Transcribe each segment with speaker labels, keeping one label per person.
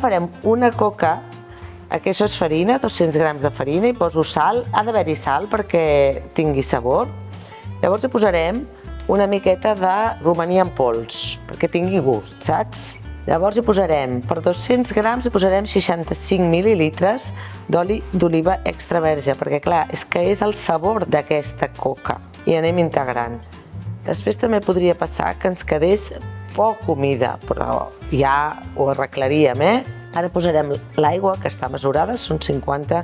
Speaker 1: agafarem una coca, això és farina, 200 grams de farina, i poso sal, ha d'haver-hi sal perquè tingui sabor. Llavors hi posarem una miqueta de romaní en pols, perquè tingui gust, saps? Llavors hi posarem, per 200 grams, hi posarem 65 mil·lilitres d'oli d'oliva extra verge, perquè clar, és que és el sabor d'aquesta coca, i anem integrant. Després també podria passar que ens quedés poca humida, però ja ho arreglaríem, Ara posarem l'aigua, que està mesurada, són 50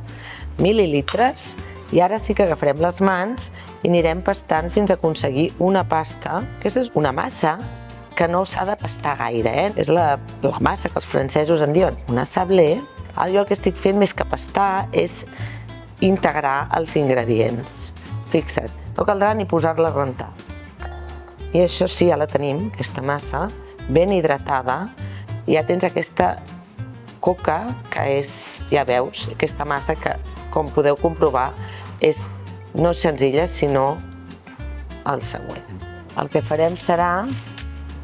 Speaker 1: mil·lilitres, i ara sí que agafarem les mans i anirem pastant fins a aconseguir una pasta. Aquesta és una massa que no s'ha de pastar gaire, És la massa que els francesos en diuen una sablé. Ara jo el que estic fent més que pastar és integrar els ingredients. Fixa't, no caldrà ni posar-la a rentar. I això sí, ja la tenim, aquesta massa, ben hidratada, i ja tens aquesta coca, que és, ja veus, aquesta massa que, com podeu comprovar, no és senzilla, sinó el següent. El que farem serà,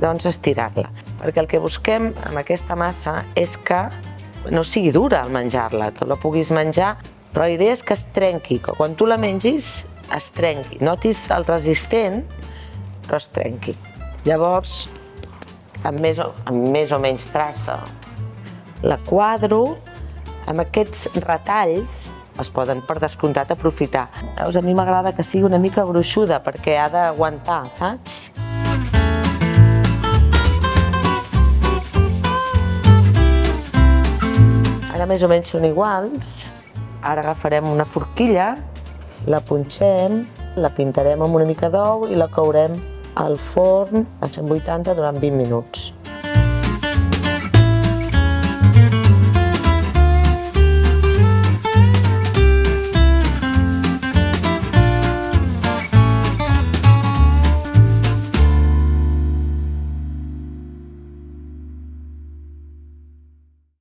Speaker 1: doncs, estirar-la, perquè el que busquem amb aquesta massa és que no sigui dura al menjar-la, tu la puguis menjar, però la idea és que es trenqui, que quan tu la mengis es trenqui, notis el resistent, però es trenqui. Llavors, amb més o menys traça, la quadro amb aquests retalls, es poden per descomptat aprofitar. Veus, a mi m'agrada que sigui una mica gruixuda perquè ha d'aguantar, saps? Ara més o menys són iguals. Ara agafarem una forquilla, la punxem, la pintarem amb una mica d'ou i la courem al forn a 180 durant 20 minuts.